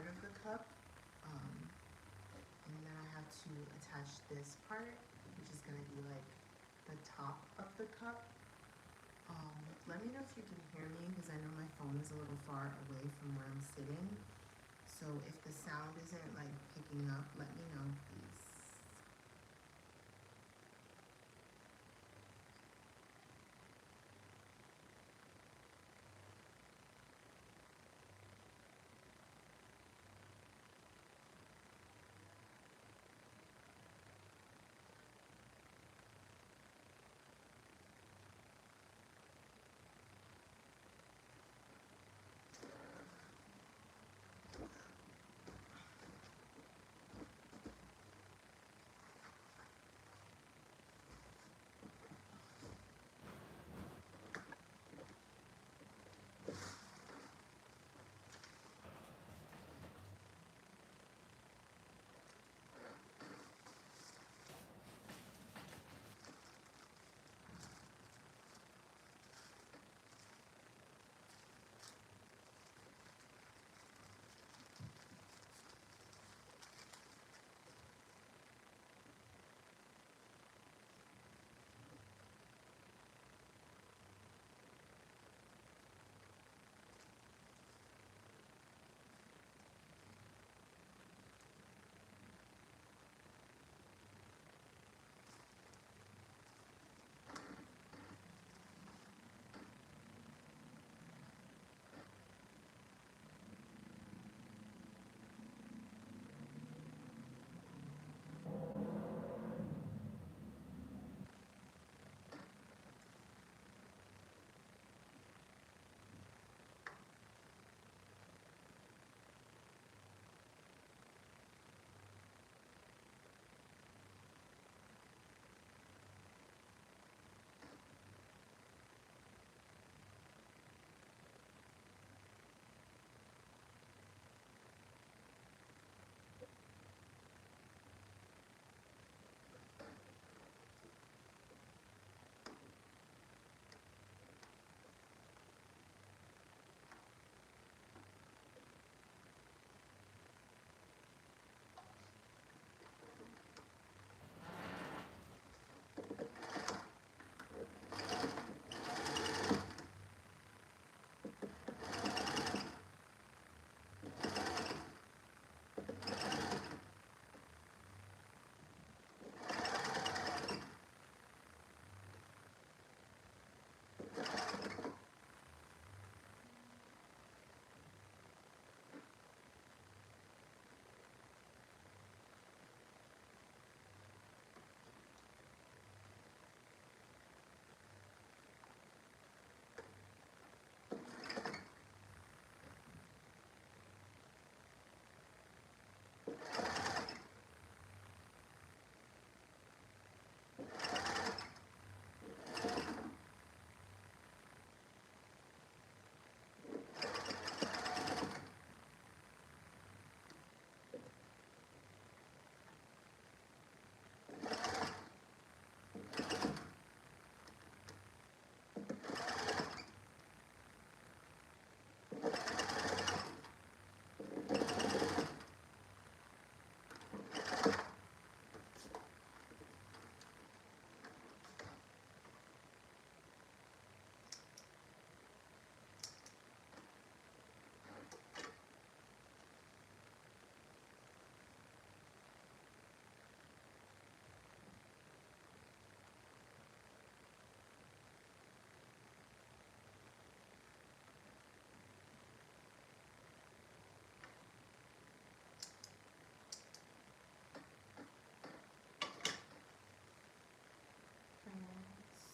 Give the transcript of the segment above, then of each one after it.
part of the cup. And then I have to attach this part, which is gonna be like the top of the cup. Let me know if you can hear me, because I know my phone is a little far away from where I'm sitting. So if the sound isn't like picking up, let me know, please.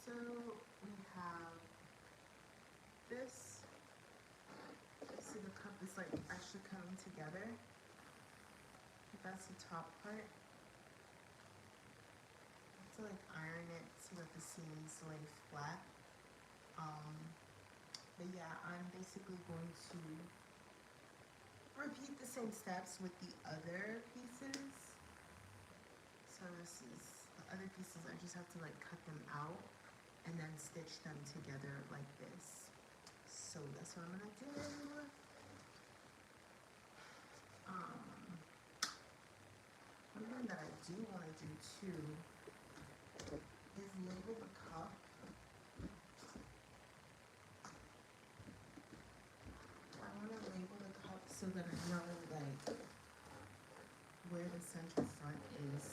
So we have this. See, the cup is like actually coming together. That's the top part. I have to like iron it so that the seams lay flat. But yeah, I'm basically going to repeat the same steps with the other pieces. So this is the other pieces. I just have to like cut them out and then stitch them together like this. So that's what I'm gonna do. is label the cup. I want to label the cup so that I know like where the center front is.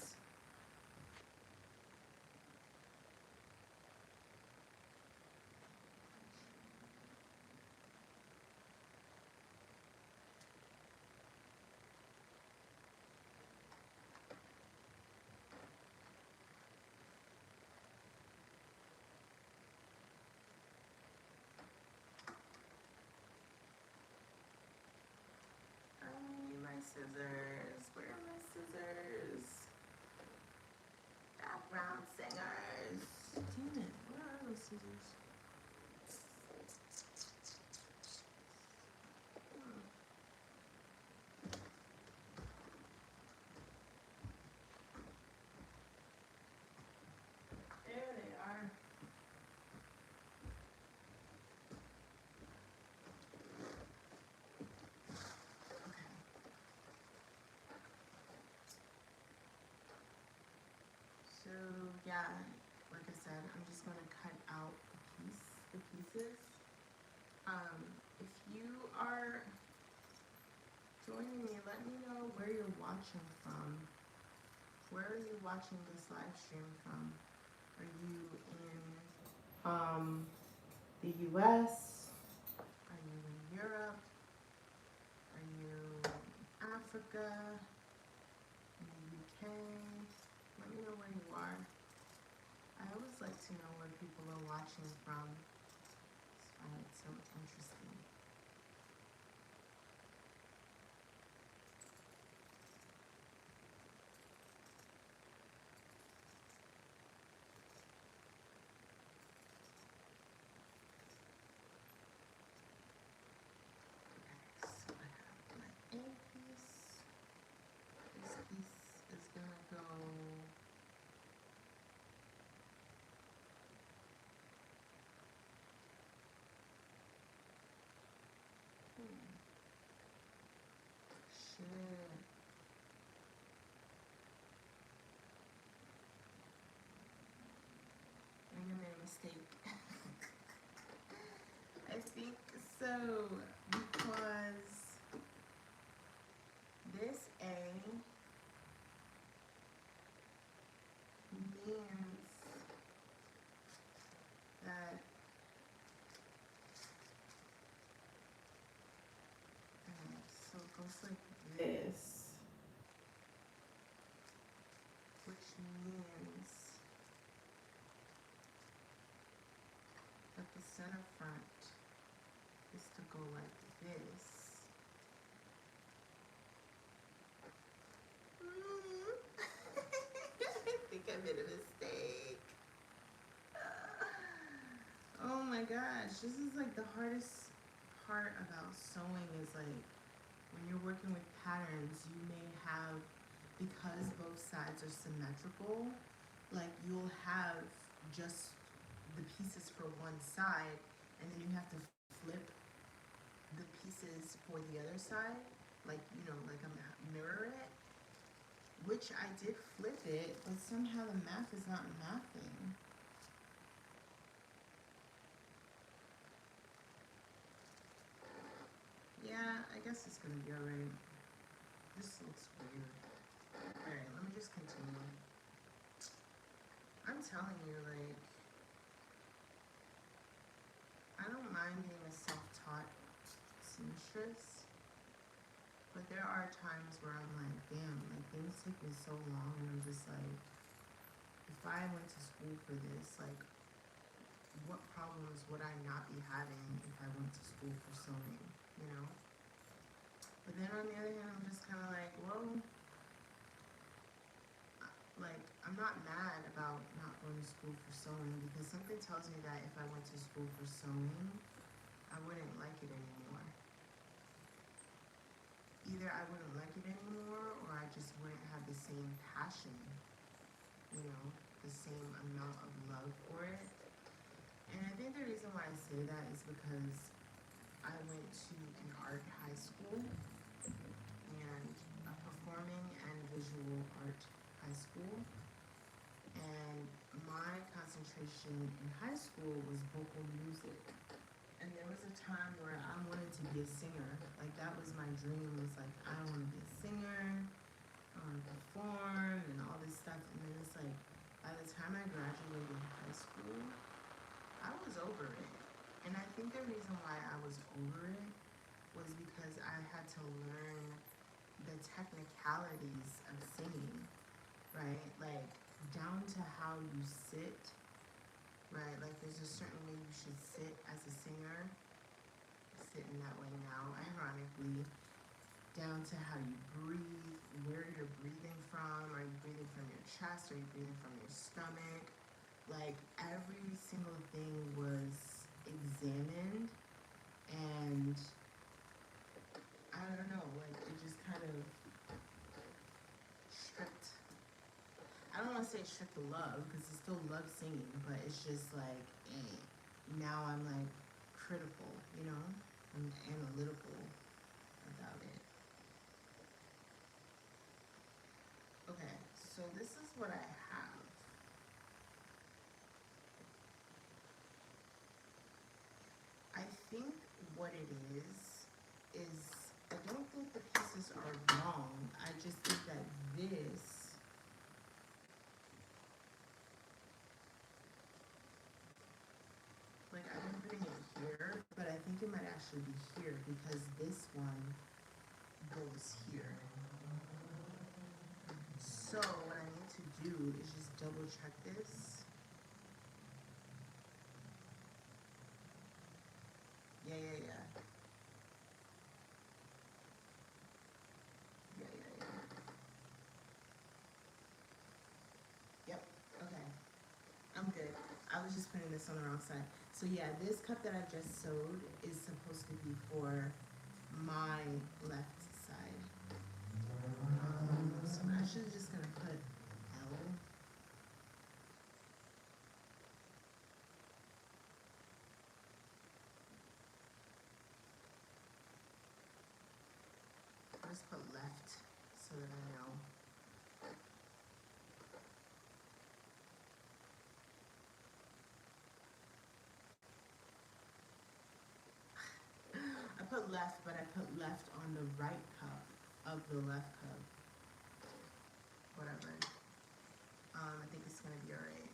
I need my scissors. Where are my scissors? Background singers. Damn it, where are those scissors? There they are. Okay. So yeah, like I said, I'm just gonna cut out the pieces. If you are joining me, let me know where you're watching from. Where are you watching this live stream from? Are you in the US? Are you in Europe? Are you in Africa? In the UK? Let me know where you are. I always like to know where people are watching from. I find it so interesting. So I have my A piece. This piece is gonna go shit. I think I made a mistake. I think so because this A means that so it goes like this, which means that the center front is to go like this. I think I made a mistake. Oh my gosh, this is like the hardest part about sewing is like when you're working with patterns, you may have, because both sides are symmetrical, like you'll have just the pieces for one side and then you have to flip the pieces for the other side, like, you know, like mirror it, which I did flip it, but somehow the math is not mathing. Yeah, I guess it's gonna be alright. This looks weird. Alright, let me just continue. I'm telling you, like, I don't mind being a self-taught seamstress, but there are times where I'm like, damn, like things take me so long and I'm just like, if I went to school for this, like, what problems would I not be having if I went to school for sewing, you know? But then on the other hand, I'm just kind of like, well, like, I'm not mad about not going to school for sewing because something tells me that if I went to school for sewing, I wouldn't like it anymore. Either I wouldn't like it anymore or I just wouldn't have the same passion, you know, the same amount of love for it. And I think the reason why I say that is because I went to an art high school and a performing and visual art high school. and my concentration in high school was vocal music. And there was a time where I wanted to be a singer. Like that was my dream. Was like I want to be a singer. I want to perform and all this stuff. And then it's like by the time I graduated high school, I was over it. And I think the reason why I was over it was because I had to learn the technicalities of singing, right? Like down to how you sit, right? Like there's a certain way you should sit as a singer. I'm sitting that way now, ironically. Down to how you breathe, where you're breathing from. Are you breathing from your chest? Are you breathing from your stomach? Like every single thing was examined, and I don't know, like it just kind of stripped. I don't want to say stripped the love because I still love singing, but it's just like now I'm like critical, you know, I'm analytical about it. Okay, so this is what I have. I think what it is I don't think the pieces are wrong. I just think that this, like I've been putting it here, but I think it might actually be here because this one goes here. So what I need to do is just double check this. Yeah, yeah, yeah. Yeah, yeah, yeah. Yep, okay. I'm good. I was just putting this on the wrong side. So yeah, this cup that I just sewed is supposed to be for my left side. So I'm actually just gonna put L. I'll just put left so that I know. I put left, but I put left on the right cup of the left cup. Whatever. I think it's gonna be alright.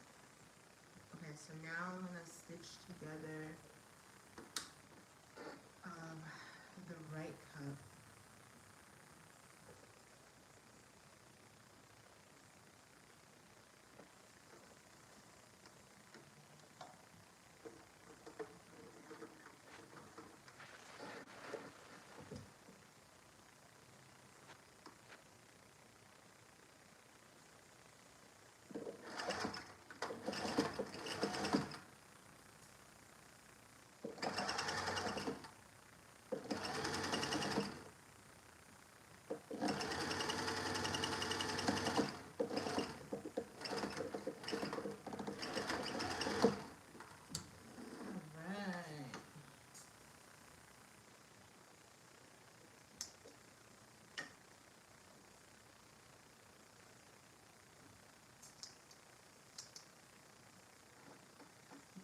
Okay, so now I'm gonna stitch together the right cup. Alright.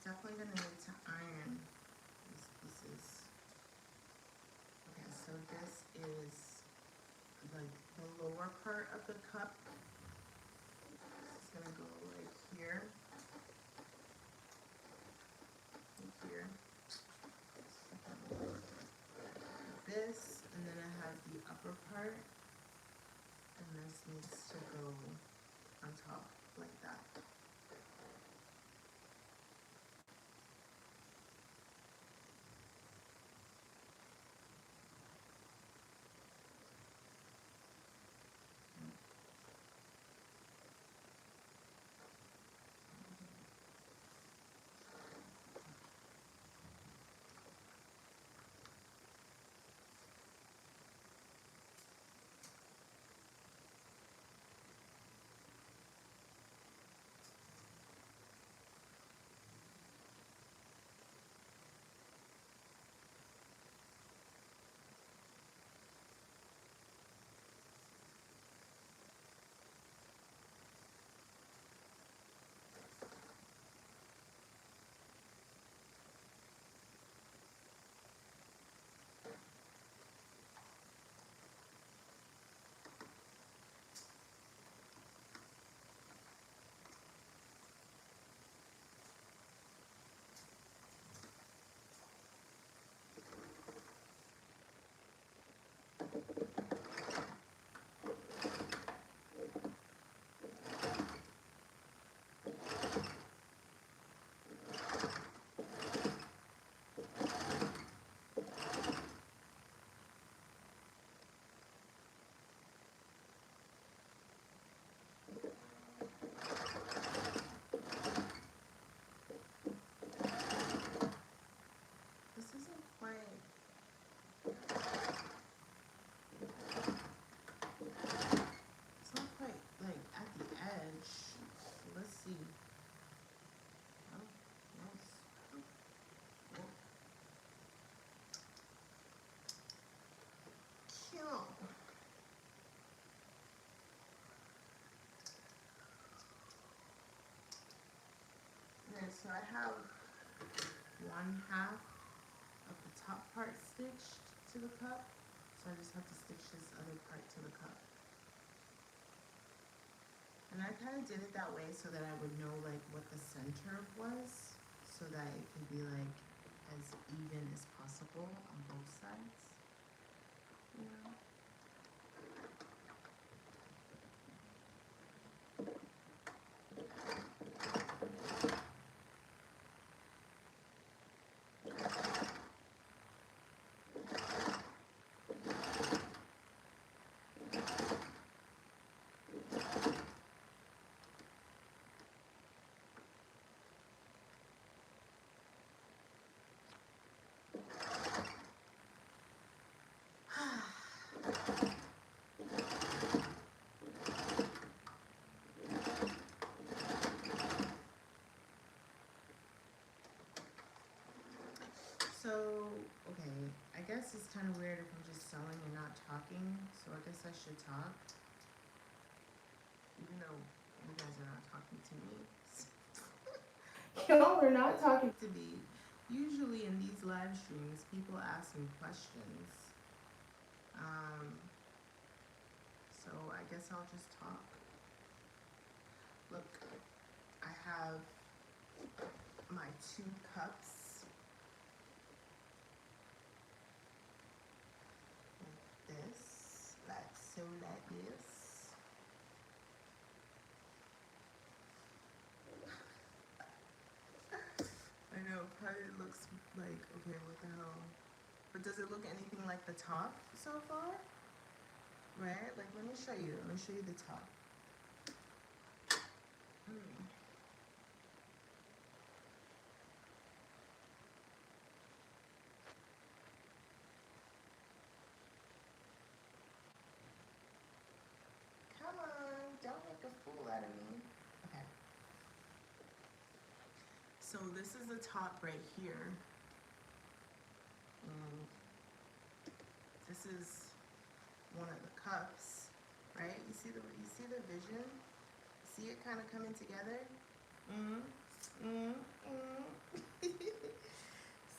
Definitely gonna need to iron these pieces. Okay, so this is like the lower part of the cup. It's gonna go right here. Right here. This, and then I have the upper part, and this needs to go on top like that. so I have 1/2 of the top part stitched to the cup, so I just have to stitch this other part to the cup. And I kind of did it that way so that I would know like what the center was, so that it can be like as even as possible on both sides, you know? So, okay, I guess it's kind of weird if I'm just sewing and not talking, so I guess I should talk, even though you guys are not talking to me. Y'all are not talking to me. Usually in these live streams, people ask me questions. So I guess I'll just talk. Look, I have my 2 cups. This, like so, like this. I know, probably it looks like, okay, what the hell? But does it look anything like the top so far? Right? Like, let me show you. Let me show you the top. Come on, don't make a fool out of me. Okay. So this is the top right here. And this is one of the cups, right? You see the vision? See it kind of coming together?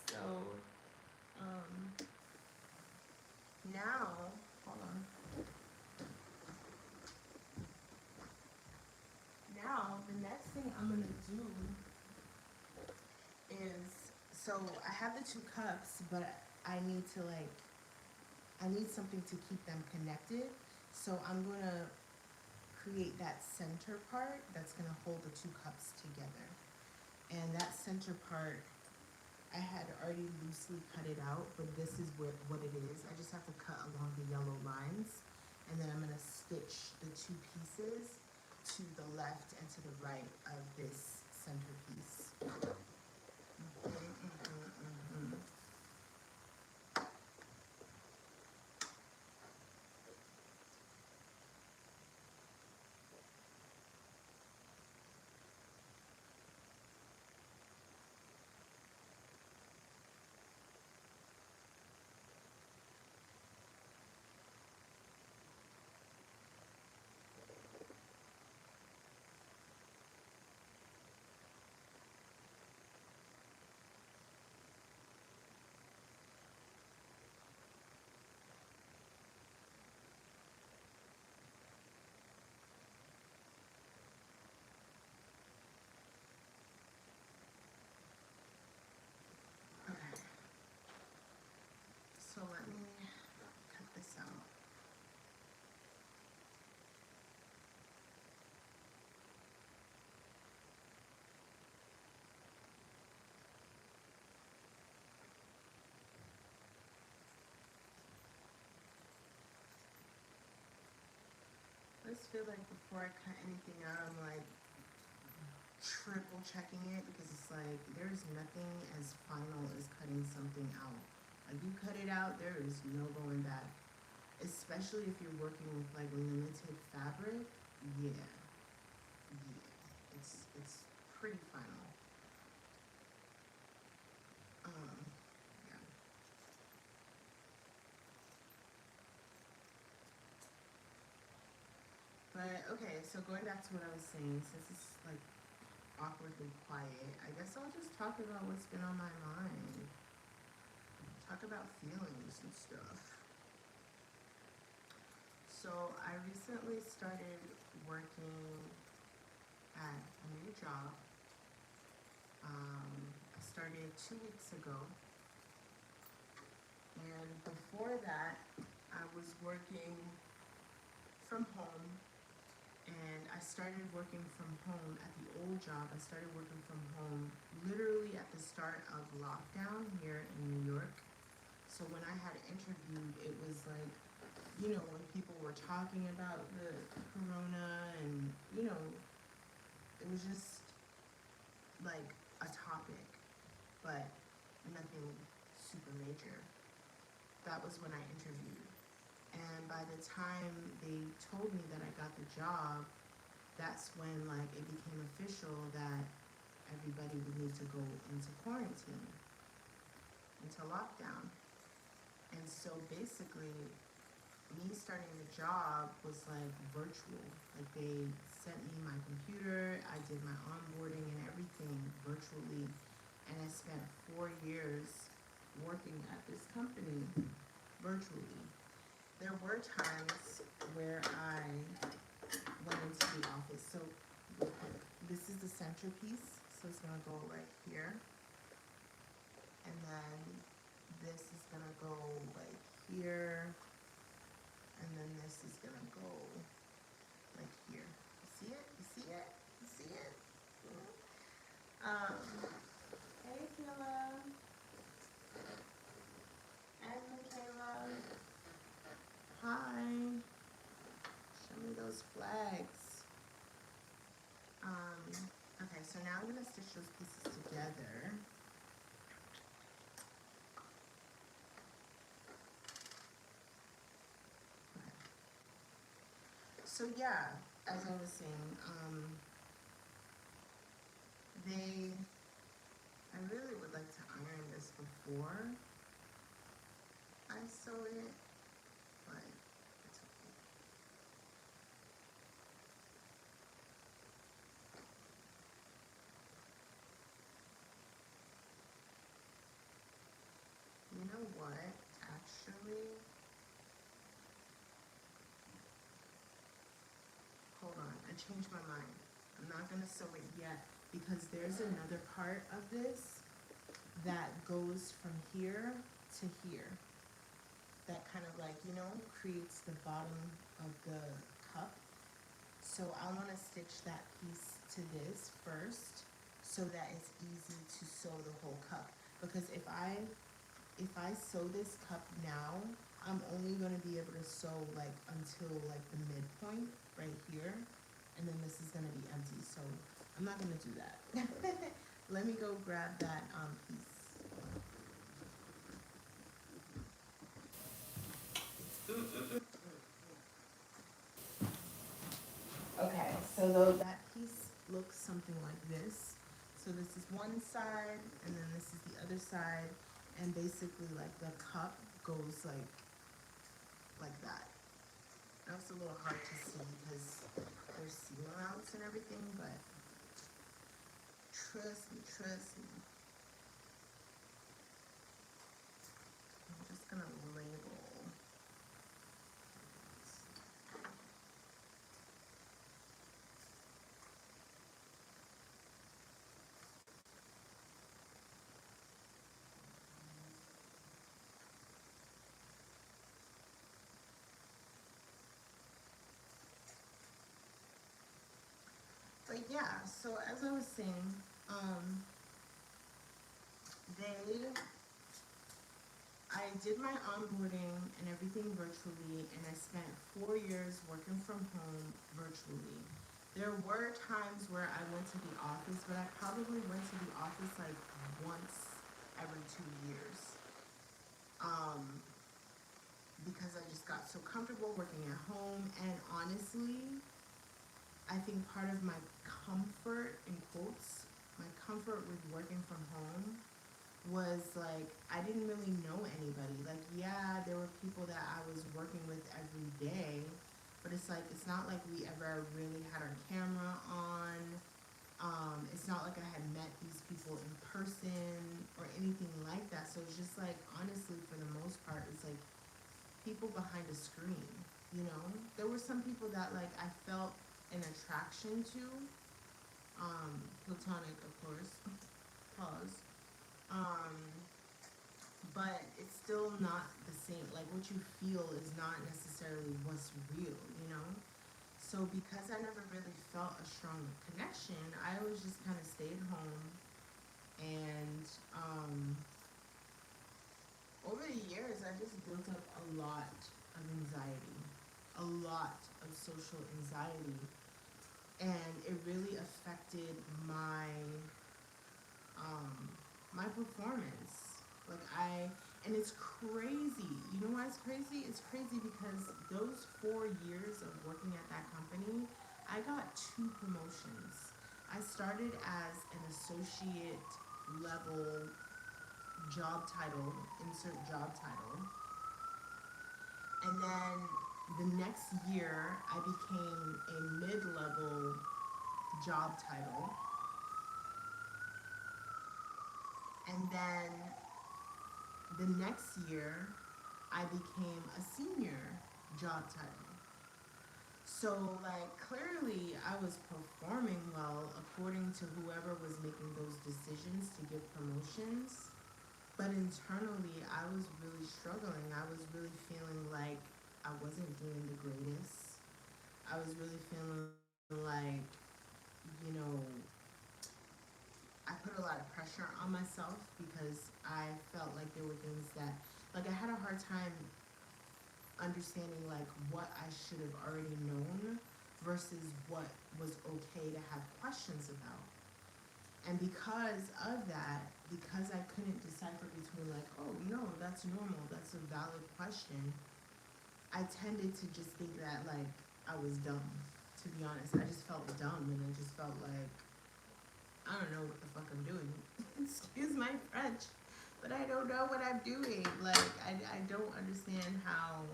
So, now, hold on. Now, the next thing I'm gonna do is, so I have the 2 cups, but I need to like, I need something to keep them connected. So I'm gonna create that center part that's gonna hold the 2 cups together. And that center part, I had already loosely cut it out, but this is what it is. I just have to cut along the yellow lines, and then I'm gonna stitch the 2 pieces to the left and to the right of this centerpiece. Okay. So let me cut this out. I just feel like before I cut anything out, I'm like triple checking it, because it's like there's nothing as final as cutting something out. Like, you cut it out, there is no going back. Especially if you're working with like limited fabric, yeah, it's pretty final. Yeah. But okay, so going back to what I was saying, since it's like awkwardly quiet, I guess I'll just talk about what's been on my mind. Talk about feelings and stuff. So I recently started working at a new job. I started 2 weeks ago. And before that, I was working from home. And I started working from home at the old job. I started working from home literally at the start of lockdown here in New York. So when I had interviewed, it was like, you know, when people were talking about the corona and, you know, it was just like a topic, but nothing super major. That was when I interviewed. And by the time they told me that I got the job, that's when like it became official that everybody would need to go into quarantine, into lockdown. And so basically, me starting the job was like virtual. Like they sent me my computer, I did my onboarding and everything virtually. And I spent 4 years working at this company virtually. There were times where I went into the office. So this is the centerpiece. So it's gonna go right here. And then this is gonna go like here. And then this is gonna go like here. You see it? You see it? You see it? Hey Kayla. And Michaela. Hi. Show me those flags. Okay, so now I'm gonna stitch those pieces together. So yeah, as I was saying, I really would like to iron this before I sew it, but it's okay. You know what, actually, hold on, I changed my mind. I'm not gonna sew it yet because there's another part of this that goes from here to here. That kind of like, you know, creates the bottom of the cup. So I want to stitch that piece to this first so that it's easy to sew the whole cup. Because if I sew this cup now, I'm only going to be able to sew like until like the midpoint right here. And then this is going to be empty. So I'm not going to do that. Let me go grab that piece. Okay, so that piece looks something like this. So this is one side, and then this is the other side, and basically like the cup goes like that. Now it's a little hard to see because there's seam allowance and everything, but trust me, trust me. I'm just gonna label. But yeah, so as I was saying, I did my onboarding and everything virtually, and I spent 4 years working from home virtually. There were times where I went to the office, but I probably went to the office like once every 2 years. Because I just got so comfortable working at home, and honestly, I think part of my comfort, in quotes, my comfort with working from home was like, I didn't really know anybody. Like, yeah, there were people that I was working with every day, but it's like, it's not like we ever really had our camera on. It's not like I had met these people in person or anything like that. So it's just like, honestly, for the most part, it's like people behind a screen, you know? There were some people that like I felt an attraction to, platonic, of course, pause. Um, but it's still not the same. Like what you feel is not necessarily what's real, you know? So because I never really felt a strong connection, I always just kind of stayed home. And over the years, I just built up a lot of anxiety, a lot of social anxiety, and it really affected my performance. Like and it's crazy. You know why it's crazy? It's crazy because those 4 years of working at that company, I got 2 promotions. I started as an associate level job title, insert job title, and then the next year I became a mid-level job title, and then the next year I became a senior job title. So, like, clearly I was performing well according to whoever was making those decisions to give promotions. But internally, I was really struggling. I was really feeling like I wasn't doing the greatest. I was really feeling like, you know, I put a lot of pressure on myself because I felt like there were things that, like, I had a hard time understanding like what I should have already known versus what was okay to have questions about. And because of that, because I couldn't decipher between like, oh no, that's normal, that's a valid question, I tended to just think that like I was dumb. To be honest, I just felt dumb, and I just felt like I don't know what the fuck I'm doing. Excuse my French, but I don't know what I'm doing. Like I don't understand how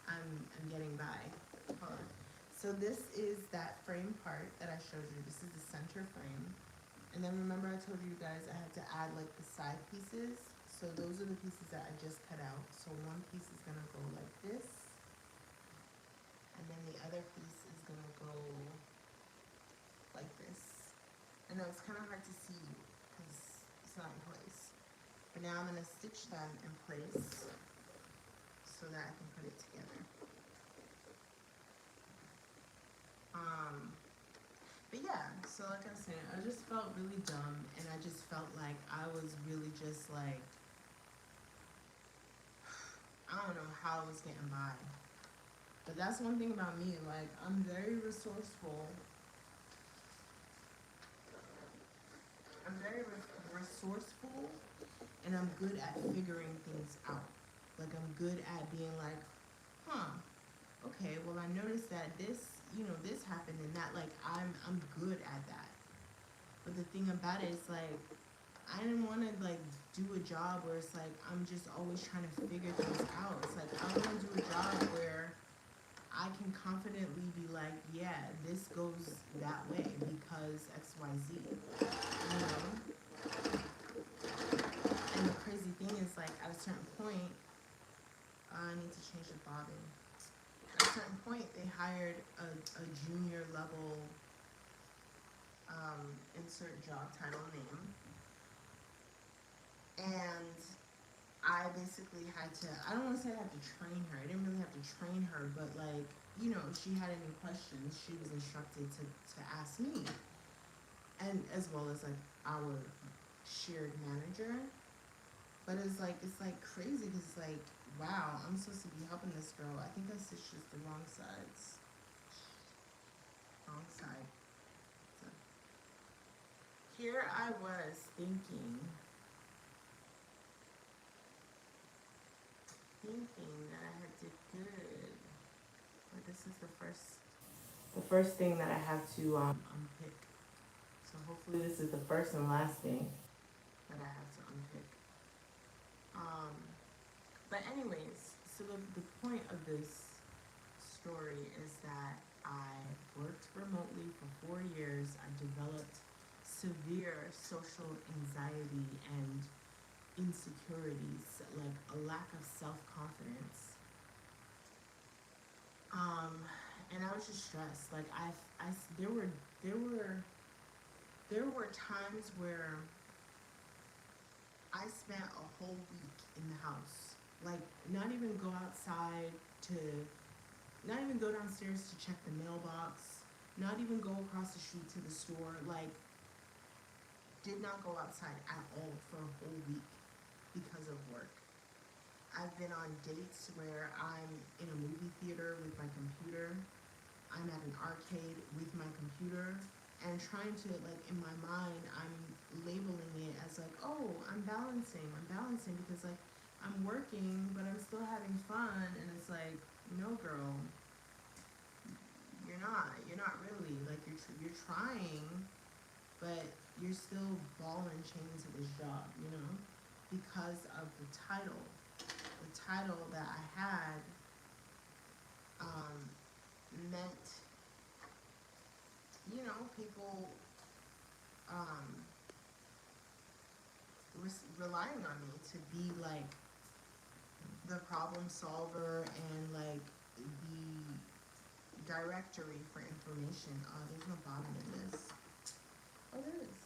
I'm getting by. Hold on. So this is that frame part that I showed you. This is the center frame. And then remember I told you guys I had to add like the side pieces. So those are the pieces that I just cut out. So one piece is gonna go like this. And then the other piece is gonna go like this. I know it's kind of hard to see because it's not in place. But now I'm gonna stitch them in place so that I can put it together. But yeah, so like I was saying, I just felt really dumb, and I just felt like I was really just like, I don't know how I was getting by. But that's one thing about me, like, I'm very resourceful. I'm very resourceful, and I'm good at figuring things out. Like, I'm good at being like, huh, okay, well, I noticed that this, this happened and that, like, I'm good at that. But the thing about it is, like, I didn't want to, like, do a job where it's like, I'm just always trying to figure things out. It's like, I want to do a job where I can confidently be like, yeah, this goes that way because X, Y, Z, you know? And the crazy thing is, like, at a certain point, I need to change the bobbin. At a certain point, they hired a junior level insert job title name. And I basically had to, I don't want to say I had to train her. I didn't really have to train her, but like, if she had any questions, she was instructed to ask me. And as well as like our shared manager. But it's like crazy because it's like, wow, I'm supposed to be helping this girl. I think I stitched just the wrong sides. Wrong side. So here I was thinking that I had did good. But this is the first thing that I have to unpick. So hopefully this is the first and last thing that I have to unpick. But anyways, so the point of this story is that I worked remotely for 4 years. I developed severe social anxiety and insecurities, like a lack of self-confidence. Um, and I was just stressed. Like there were, there were times where I spent a whole week in the house. Like, not even go outside to, not even go downstairs to check the mailbox, not even go across the street to the store. Like, did not go outside at all for a whole week because of work. I've been on dates where I'm in a movie theater with my computer. I'm at an arcade with my computer and trying to, like, in my mind, I'm labeling it as like, oh, I'm balancing because, like, I'm working, but I'm still having fun. And it's like, no, girl, you're not really, like, you're trying, but you're still ball and chain to this job, you know, because of the title that I had, meant, you know, people, um, relying on me to be like the problem solver and like the directory for information. Oh, there's no bottom in this. Oh, there is.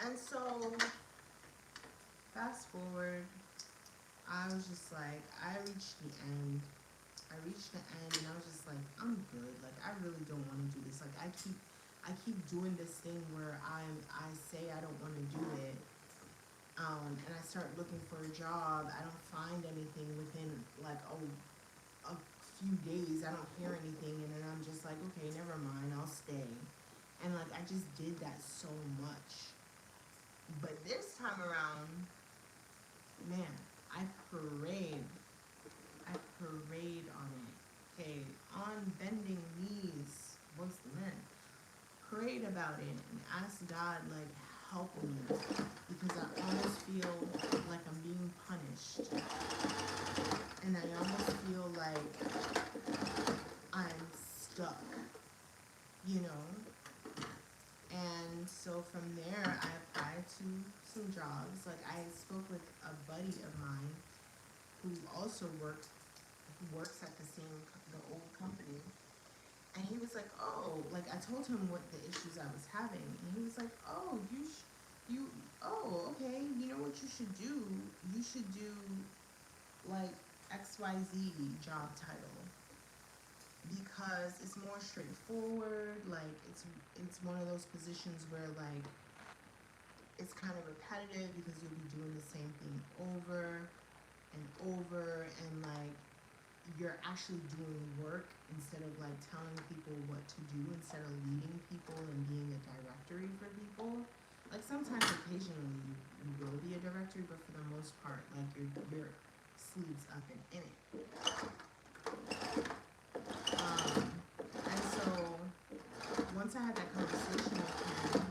And so, fast forward, I was just like, I reached the end. And I was just like, I'm good. Like, I really don't want to do this. Like, I keep doing this thing where I say I don't want to do it, and I start looking for a job. I don't find anything within like a few days. I don't hear anything, and then I'm just like, okay, never mind, I'll stay. And like, I just did that so much. But this time around, man, I parade. I parade on it. Okay, on bending knees, what's the man? Prayed about it and asked God, like, help me, because I almost feel like I'm being punished, and I almost feel like I'm stuck, you know. And so from there, I applied to some jobs. Like, I spoke with a buddy of mine who also works at the old company. And he was like, oh, like, I told him what the issues I was having. And he was like, oh, okay, you know what you should do? You should do, like, XYZ job title. Because it's more straightforward. Like, it's one of those positions where, like, it's kind of repetitive because you'll be doing the same thing over and over, and like, you're actually doing work instead of like telling people what to do, instead of leading people and being a directory for people. Like, sometimes occasionally you will be a directory, but for the most part, like, your sleeves up and in it. And so once I had that conversation with him,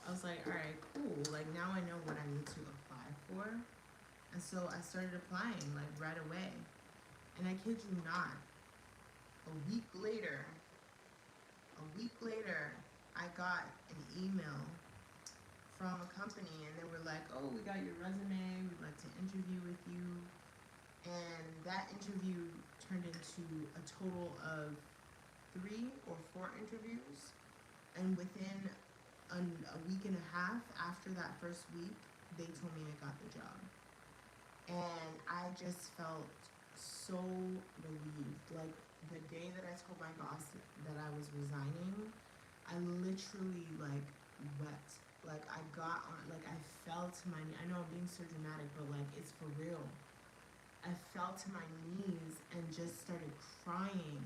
I was like, all right, cool. Like, now I know what I need to apply for. And so I started applying, like, right away. And I kid you not, a week later, I got an email from a company, and they were like, oh, we got your resume, we'd like to interview with you. And that interview turned into a total of 3 or 4 interviews. And within a week and a half after that first week, they told me I got the job. And I just felt so relieved. Like, the day that I told my boss that I was resigning, I literally, like, wept. Like, I got on, like, I fell to my, I know I'm being so dramatic, but like, it's for real. I fell to my knees and just started crying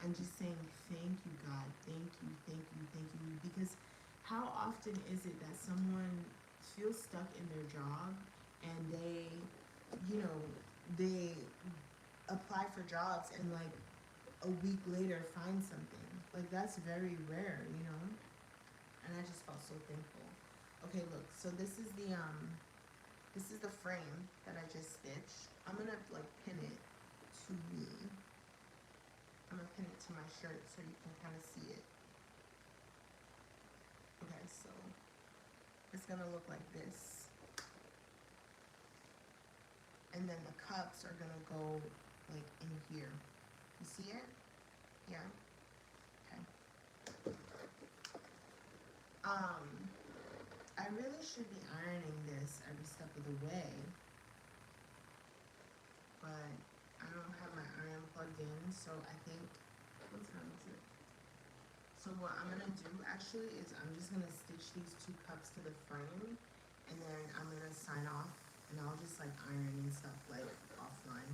and just saying, thank you, God, thank you, thank you, thank you. Because how often is it that someone feels stuck in their job and they, you know, they apply for jobs and like a week later find something? Like, that's very rare, you know? And I just felt so thankful. Okay, look, so this is the frame that I just stitched. I'm gonna like pin it to me. my shirt so you can kind of see it. Okay, so it's gonna look like this. And then the cups are gonna go like in here. You see it? Yeah. Okay. I really should be ironing this every step of the way, but I don't have my iron plugged in, so I think, what time is it? So what I'm gonna do actually is I'm just gonna stitch these 2 cups to the frame, and then I'm gonna sign off, and I'll just like iron and stuff like offline.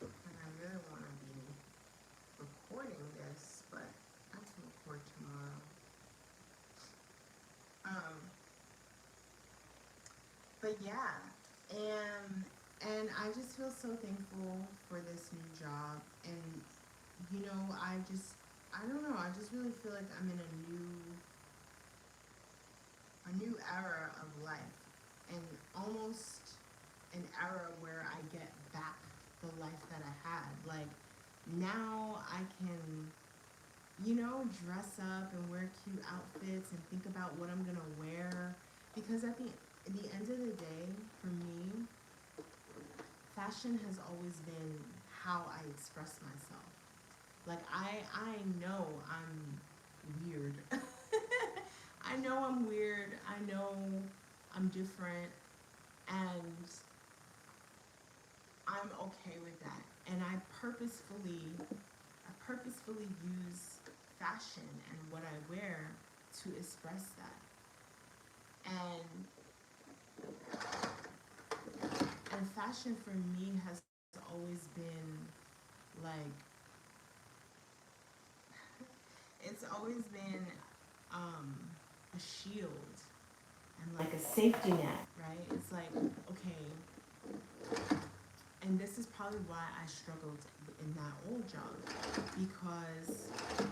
And I really want to be recording this, but I can record tomorrow. But yeah, and I just feel so thankful for this new job, and you know, I don't know, I just really feel like I'm in a new era of life, and almost an era where I get back the life that I had. Like, now I can, you know, dress up and wear cute outfits and think about what I'm gonna wear, because at the end of the day, for me, fashion has always been how I express myself. Like, I know I'm weird. I know I'm weird. I know I'm different, and I'm okay with that. And I purposefully use fashion and what I wear to express that. And fashion for me has always been like, it's always been a shield and like a safety net, right? It's like, okay, and this is probably why I struggled in that old job, because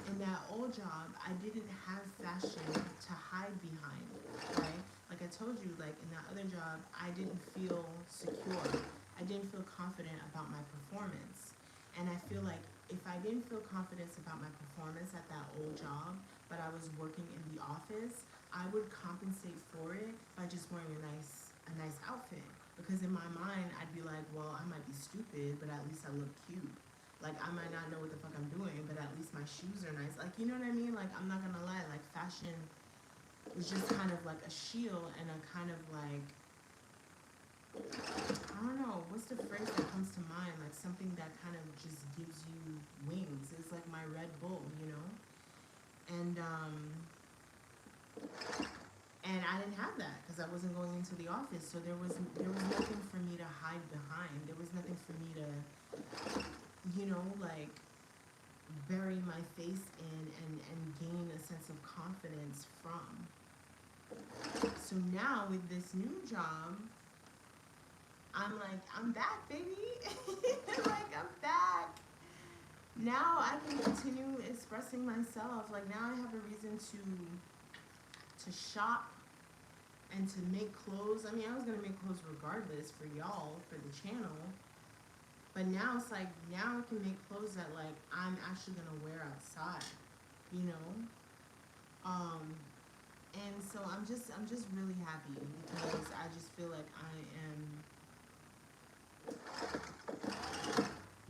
in that old job I didn't have fashion to hide behind, right? Like I told you, like in that other job, I didn't feel secure. I didn't feel confident about my performance. And I feel like if I didn't feel confidence about my performance at that old job, but I was working in the office, I would compensate for it by just wearing a nice outfit. Because in my mind, I'd be like, well, I might be stupid, but at least I look cute. Like, I might not know what the fuck I'm doing, but at least my shoes are nice. Like, you know what I mean? Like, I'm not gonna lie, like, fashion was just kind of like a shield and a kind of like, I don't know, what's the phrase that comes to mind? Like, something that kind of just gives you wings. It's like my Red Bull, you know? And I didn't have that because I wasn't going into the office, so there was nothing for me to hide behind. There was nothing for me to, you know, like bury my face in and gain a sense of confidence from. So now with this new job, I'm like, I'm back, baby. Like, I'm back. Now I can continue expressing myself. Like, now I have a reason to shop and to make clothes. I mean, I was gonna make clothes regardless for y'all, for the channel. But now it's like, now I can make clothes that like I'm actually gonna wear outside, you know? And so I'm just really happy because I just feel like I am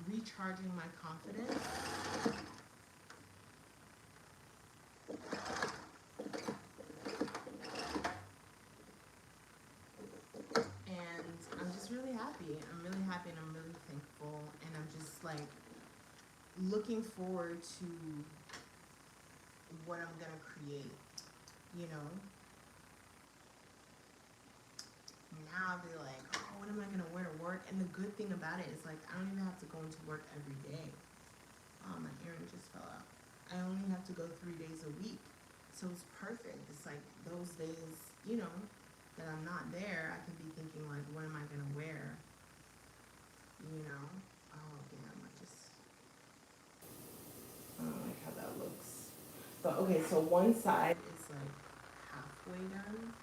recharging my confidence. And I'm just really happy. I'm really happy and I'm really thankful. And I'm just like looking forward to what I'm gonna create, you know? Now I'll be like, oh, what am I gonna wear to work? And the good thing about it is like, I don't even have to go into work every day. Oh, my earring just fell out. I only have to go 3 days a week. So it's perfect. It's like those days, you know, that I'm not there, I could be thinking like, what am I gonna wear? You know? Oh damn, I don't like how that looks. The But okay, so one side is like halfway done.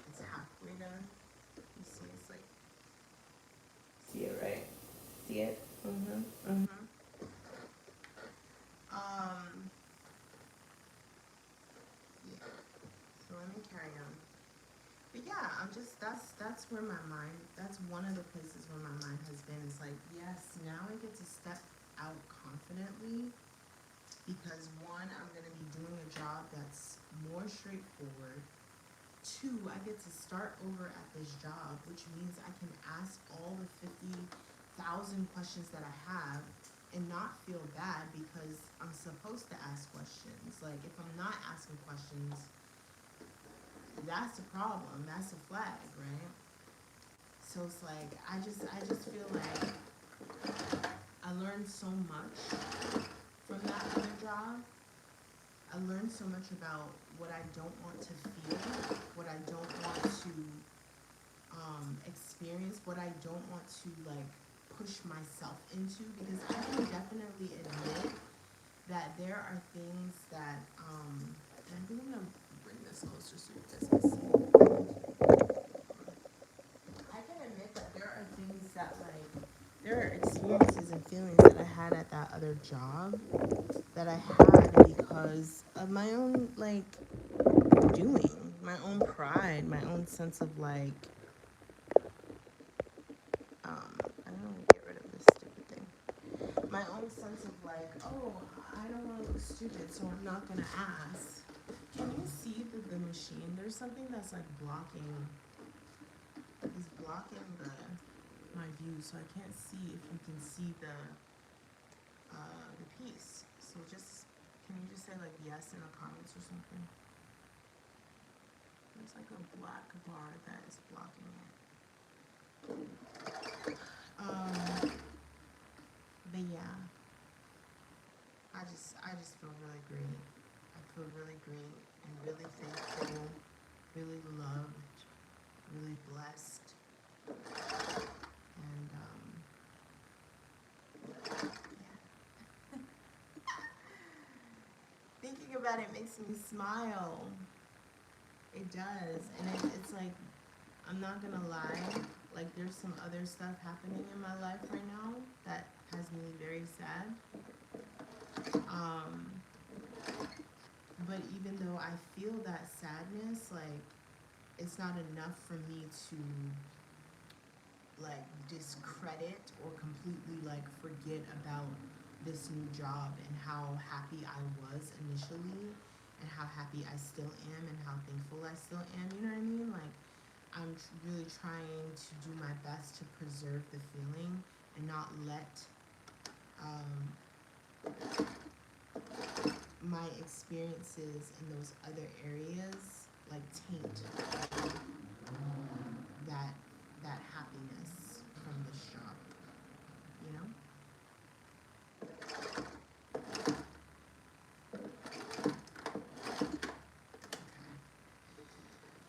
It's halfway done. You see, it's like, see it, right? See it? Mm-hmm. Mm-hmm. Yeah. So let me carry on. But yeah, I'm just, that's where my mind, that's one of the places where my mind has been. Is like, yes, now I get to step out confidently because one, I'm gonna be doing a job that's more straightforward. Two, I get to start over at this job, which means I can ask all the 50,000 questions that I have and not feel bad because I'm supposed to ask questions. Like, if I'm not asking questions, that's a problem. That's a flag, right? So it's like, I just feel like I learned so much from that other job. I learned so much about what I don't want to feel, what I don't want to experience, what I don't want to like push myself into, because I can definitely admit that there are things that and I think I'm gonna bring this closer so you guys can see. I can admit that there are things that like there are experiences and feelings that I had at that other job that I had because of my own like doing, my own pride, my own sense of like I don't know, get rid of this stupid thing. My own sense of like, oh, I don't want to look stupid, so I'm not gonna ask. Can you see the machine? There's something that's like blocking, is blocking my view, so I can't see if you can see the piece. So just, can you just say like yes in the comments or something? There's like a black bar that is blocking it. But yeah, I just feel really great. I feel really great and really thankful, really loved, really blessed, and yeah. Thinking about it makes me smile. It does, and it's like, I'm not gonna lie, like there's some other stuff happening in my life right now that has me very sad. But even though I feel that sadness, like it's not enough for me to like discredit or completely like forget about this new job and how happy I was initially and how happy I still am and how thankful I still am, you know what I mean? Like I'm really trying to do my best to preserve the feeling and not let my experiences in those other areas like taint that that happiness from this job, you know?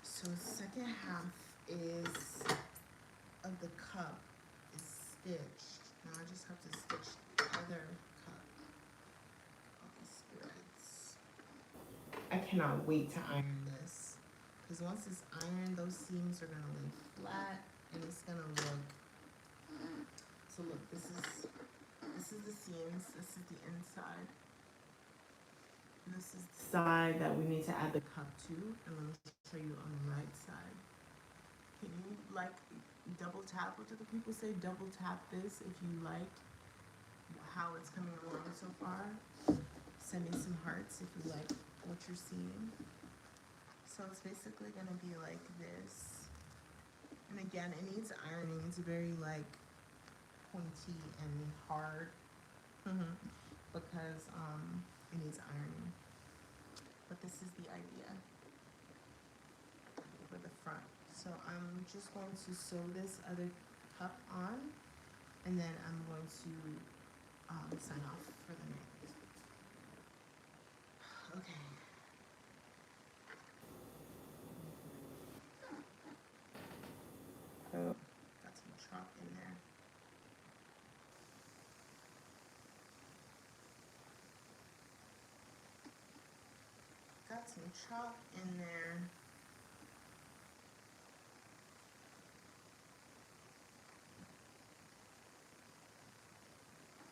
So second half is of the cup is stitched. Now I just have to stitch the other cup. All these threads. I cannot wait to iron this. Because once it's ironed, those seams are gonna lay flat and it's gonna look. So look, this is the seams, this is the inside. And this is the side that we need to add the cup to, and let me show you on the right side. Can you like double tap? What do the people say? Double tap this if you like how it's coming along so far. Send me some hearts if you like what you're seeing. So it's basically gonna be like this. And again, it needs ironing. It's very like pointy and hard because it needs ironing. But this is the idea for the front. So I'm just going to sew this other cup on, and then I'm going to sign off for the night. Okay. Oh, got some chalk in there. got some chalk in there.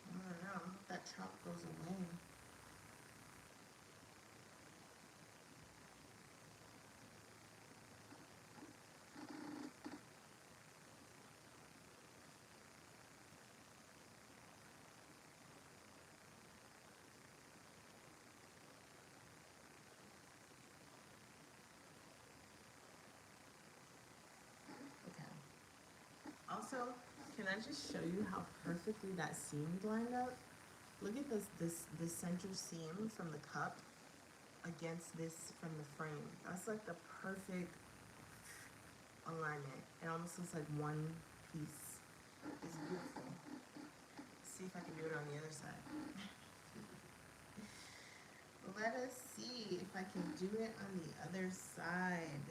I don't know, I hope that chalk goes away. Okay. Also, can I just show you how perfectly that seam lined up? Look at this center seam from the cup against this from the frame. That's like the perfect alignment. It almost looks like one piece. It's beautiful. See if I can do it on the other side. Let us see if I can do it on the other side.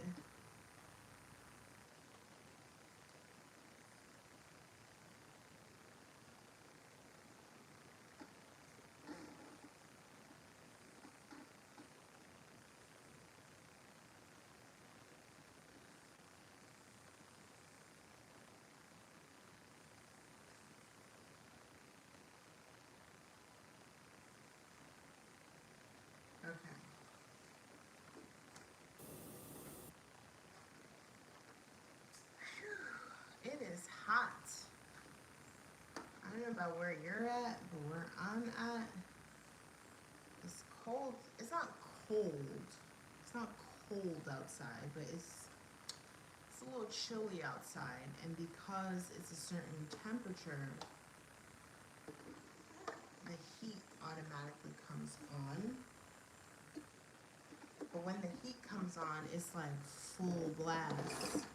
Okay. Whew. It is hot. I don't know about where you're at, but where I'm at, it's cold. It's not cold. It's not cold outside, but it's a little chilly outside. And because it's a certain temperature, the heat automatically comes on. But when the heat comes on, it's like full blast.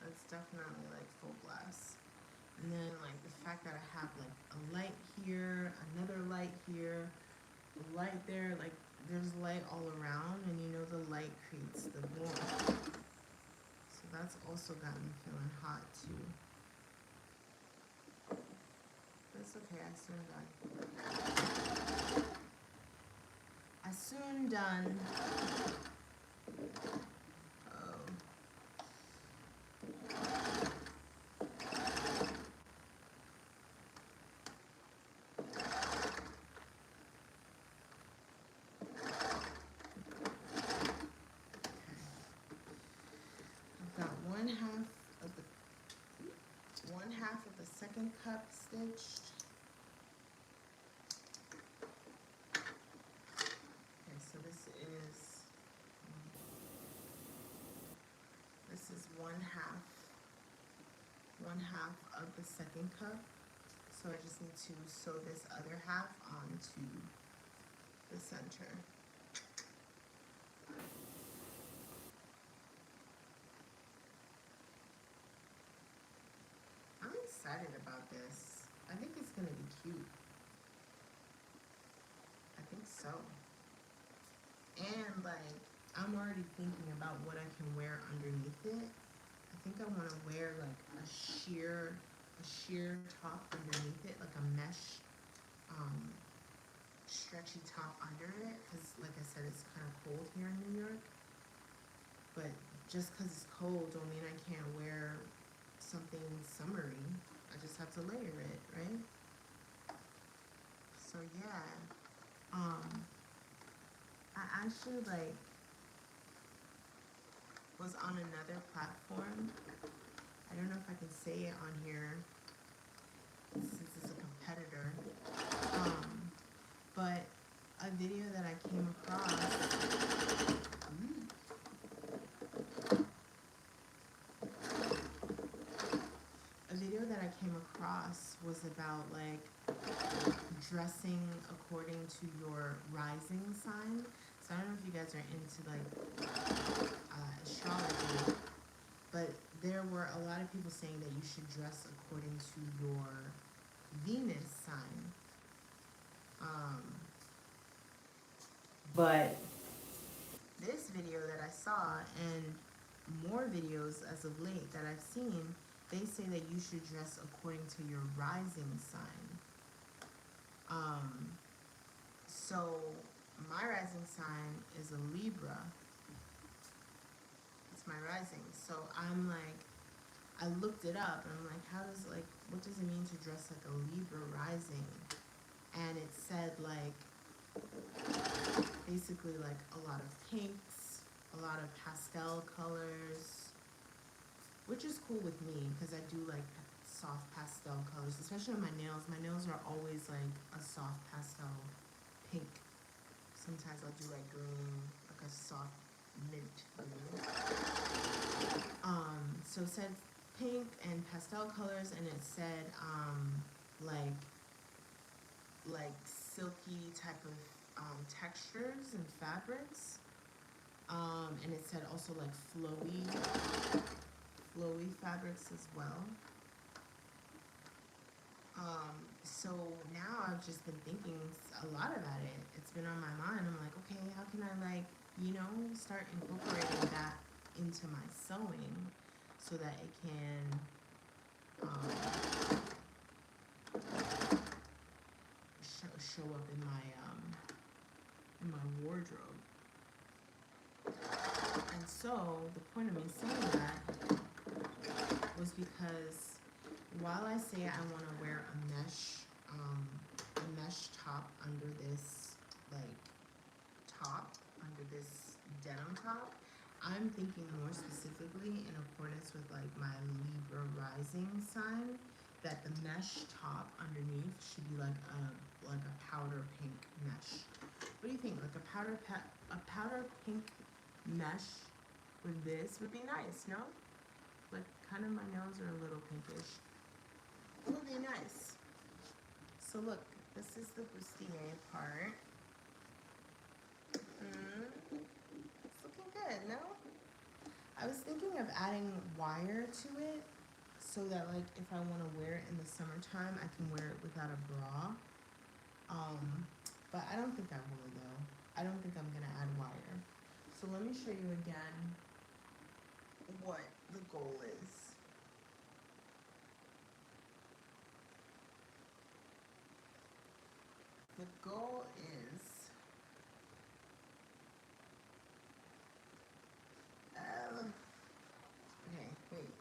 It's definitely like full blast. And then like the fact that I have like a light here, another light here, a light there, like there's light all around, and you know the light creates the warmth. So that's also got me feeling hot too. That's okay, I soon done. Oh. I've got one half of the second cup stitched. Okay, so this is one half of the second cup. So I just need to sew this other half onto the center. I'm excited about this. I think it's gonna be cute. I think so. And like, I'm already thinking about what I can wear underneath it. I think I want to wear like a sheer top underneath it, like a mesh stretchy top under it, because like I said, it's kind of cold here in New York. But just because it's cold don't mean I can't wear something summery. I just have to layer it, right? So yeah, I actually like was on another platform. I don't know if I can say it on here since it's a competitor, but a video that I came across. A video that I came across was about like dressing according to your rising sign. So I don't know if you guys are into like astrology, but there were a lot of people saying that you should dress according to your Venus sign. But this video that I saw, and more videos as of late that I've seen, they say that you should dress according to your rising sign. So my rising sign is a Libra. It's my rising. So I'm like, I looked it up and I'm like, what does it mean to dress like a Libra rising? And it said like, basically like a lot of pinks, a lot of pastel colors, which is cool with me because I do like soft pastel colors, especially on my nails. My nails are always like a soft pastel pink. Sometimes I'll do like green, like a soft mint green. So it said pink and pastel colors, and it said like silky type of textures and fabrics. And it said also like flowy fabrics as well. So now I've just been thinking a lot about it. It's been on my mind. I'm like, okay, how can I like, start incorporating that into my sewing so that it can show up in my wardrobe. And so the point of me saying that was because while I say I want to wear a mesh top under this under this denim top, I'm thinking more specifically in accordance with like my Libra rising sign that the mesh top underneath should be like a powder pink mesh. What do you think? Like a powder pink mesh with this would be nice, no? Like kind of my nails are a little pinkish. It would be nice. So look, this is the bustier part. It's looking good, no? I was thinking of adding wire to it so that like if I want to wear it in the summertime, I can wear it without a bra. But I don't think I will though. I don't think I'm gonna add wire. So let me show you again what the goal is. The goal is okay, wait.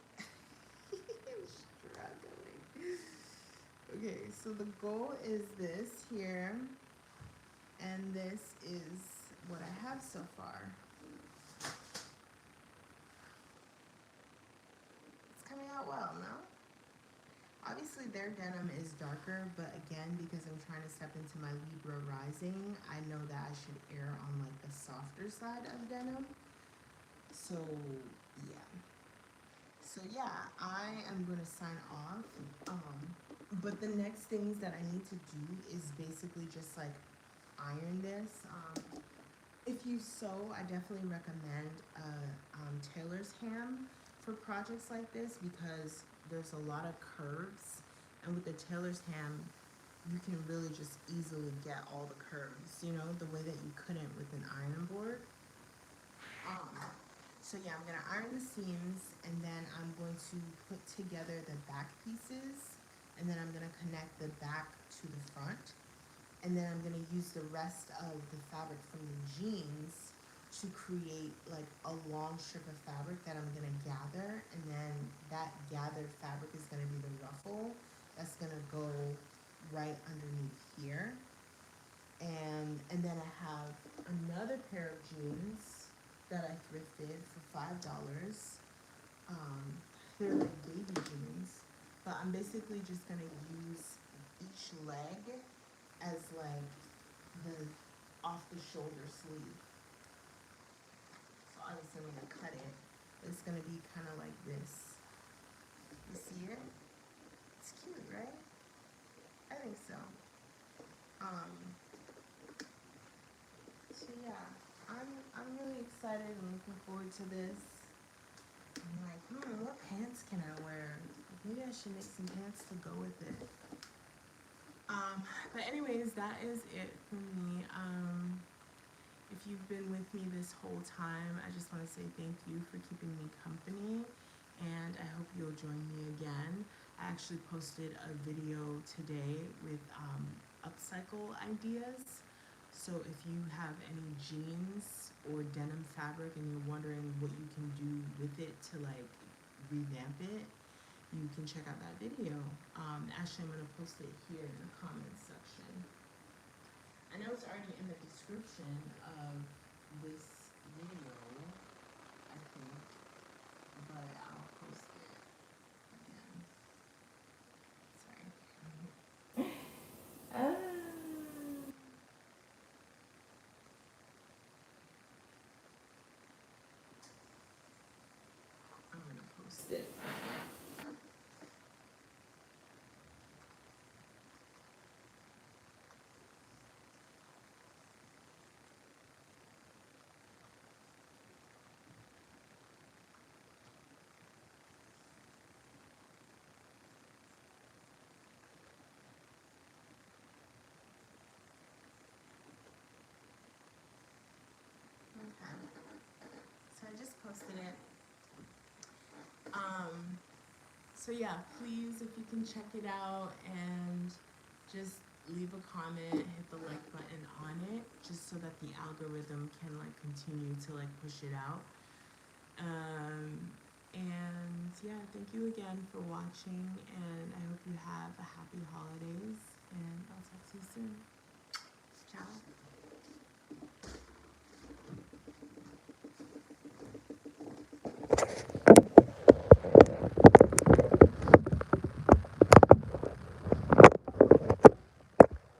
I'm struggling. Okay, so the goal is this here, and this is what I have so far. It's coming out well, no? Obviously their denim is darker, but again, because I'm trying to step into my Libra rising, I know that I should err on like the softer side of denim. So yeah, I am going to sign off. But the next things that I need to do is basically just like iron this. If you sew, I definitely recommend tailor's ham for projects like this because there's a lot of curves, and with the tailor's ham you can really just easily get all the curves, the way that you couldn't with an iron board. So yeah, I'm gonna iron the seams, and then I'm going to put together the back pieces, and then I'm gonna connect the back to the front, and then I'm gonna use the rest of the fabric from the jeans to create like a long strip of fabric that I'm gonna gather, and then that gathered fabric is gonna be the ruffle that's gonna go right underneath here. And then I have another pair of jeans that I thrifted for $5. They're like baby jeans, but I'm basically just gonna use each leg as like the off the shoulder sleeve. So obviously I'm gonna cut it. It's gonna be kind of like this. You see it? It's cute, right? I think so. So yeah, I'm really excited and looking forward to this. I'm like, what pants can I wear? Maybe I should make some pants to go with it. But anyways, that is it for me. If you've been with me this whole time, I just want to say thank you for keeping me company, and I hope you'll join me again. I actually posted a video today with upcycle ideas. So if you have any jeans or denim fabric and you're wondering what you can do with it to like revamp it, you can check out that video. Actually, I'm going to post it here in the comments section. I know it's already in the description of this video, I think, but I'll post it again. Sorry. I'm gonna post it. Okay. So I just posted it. So yeah, please, if you can check it out and just leave a comment, hit the like button on it, just so that the algorithm can like continue to like push it out. And yeah, thank you again for watching, and I hope you have a happy holidays, and I'll talk to you soon. Ciao.